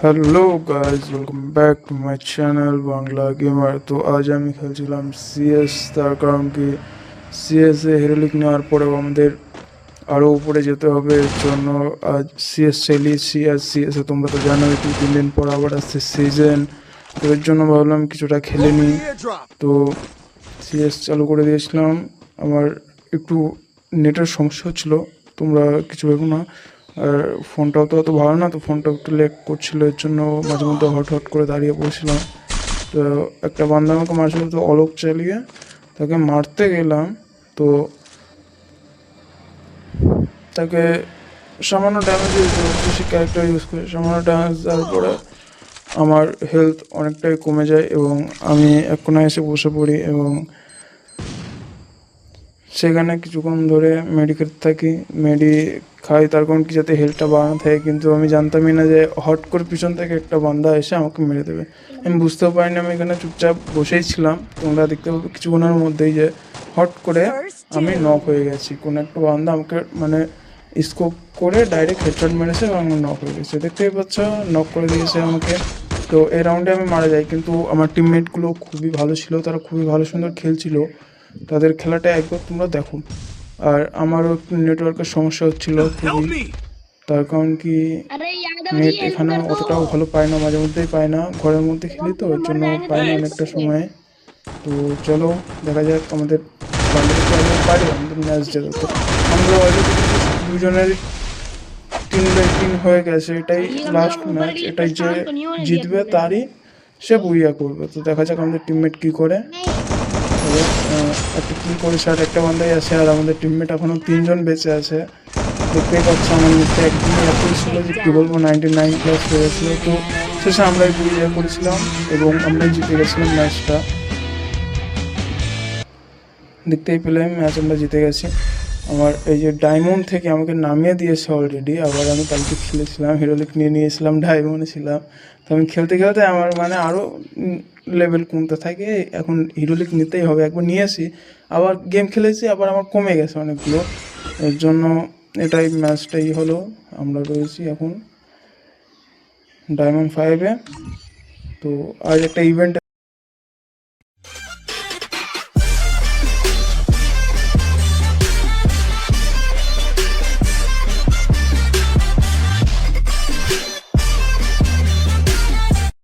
Hello guys, welcome back to my channel Bangla gamer. তো আজ আমি খেলছিলাম সিএস। তার কারণ কি, সিএসে হেরোলিক নেওয়ার পরেও আমাদের আরও উপরে যেতে হবে। এর জন্য আজ সিএস চালিয়েছি। আর সিএসে তোমরা তো জানোই 2-3 দিন পর আবার আসছে সিজন। তো এর জন্য ভাবলাম কিছুটা খেলে নিই। তো সিএস চালু করে দিয়েছিলাম। আমার একটু নেটের সমস্যা হচ্ছিলো, তোমরা কিছু ভেবো না। আর ফোনটাও তো অত ভালো না, তো ফোনটা একটু লেগ করছিলো, এর জন্য মাঝে মধ্যে হট হট করে দাঁড়িয়ে পড়ছিলাম। তো একটা বান্দা আমাকে মারছিল, তো অলোক চালিয়ে তাকে মারতে গেলাম। তো তাকে সামান্য ড্যামেজ দিয়েছিল, বেশি ক্যারেক্টার ইউজ করে সামান্য ড্যামেজ দেওয়ার পরে আমার হেলথ অনেকটাই কমে যায় এবং আমি এক কোণায় এসে বসে পড়ি এবং সেখানে কিছুক্ষণ ধরে মেডিকেট থাকি, খাই। তার কারণ কি, যাতে হেলথটা বাড়ানো থাকে। কিন্তু আমি জানতামই না যে হট করে পিছন থেকে একটা বান্দা এসে আমাকে মেরে দেবে। আমি বুঝতেও পারিনি, আমি এখানে চুপচাপ বসেই ছিলাম। তোমরা দেখতে পাবে কিছুক্ষণের মধ্যেই যে হট করে আমি নক হয়ে গেছি। কোনো একটা বান্দা আমাকে স্কোপ করে ডাইরেক্ট হেডশট মেরেছে এবং আমি নক হয়ে গেছে। দেখতেই পাচ্ছ, নক করে দিয়েছে আমাকে। তো এই রাউন্ডে আমি মারা যাই, কিন্তু আমার টিমমেটগুলো খুবই ভালো ছিল, তারা খুবই ভালো সুন্দর খেলছিল। তাদের খেলাটা একবার তোমরা দেখো। আর আমারও একটু নেটওয়ার্কের সমস্যা হচ্ছিল খুবই। তার কারণ কি, নেট এখানে অতটাও ভালো পায় না, মাঝে মধ্যেই পায় না। ঘরের মধ্যে খেলি তো, ওর জন্য পায় না অনেকটা সময়। তো চলো দেখা যাক, আমাদের বান্ধবী পারি আমাদের ম্যাচ জেতা। তো আমরা অলরেডি দুজনের 3-3 হয়ে গেছে। এটাই লাস্ট ম্যাচ, এটাই যে জিতবে তারই সে বুইয়া করবে। তো দেখা যাক আমাদের টিমমেট কী করে। একটা কিল করেছে, আর একটা বান্দাই আছে, আর আমাদের টিমমেট এখনও 3জন বেঁচে আছে। দেখতেই পাচ্ছি আমার নিচে একদিনই এতই ছিল যে কী বলবো, 99+ হয়ে গেছিলো। তো শেষে আমরাই বিজয় করেছিলাম এবং আমরাই জিতে গেছিলাম ম্যাচটা। দেখতেই পেলাম ম্যাচ আমরা জিতে গেছি। আমার এই যে ডায়মন্ড থেকে আমাকে নামিয়ে দিয়েছে অলরেডি। আবার আমি কালকে খেলেছিলাম, হিরোলিক নিয়ে নিয়েছিলাম, ডায়মন্ডে ছিলাম। তো আমি খেলতে খেলতে আমার আরও লেভেল কমতে থাকে। এখন হিরোলিক নিতেই হবে, একবার নিয়েছি, আবার গেম খেলেছি, আবার আমার কমে গেছে অনেকগুলো। এর জন্য এটাই ম্যাচটাই হলো। আমরা রয়েছি এখন ডায়মন্ড 5-এ। তো আজ একটা ইভেন্ট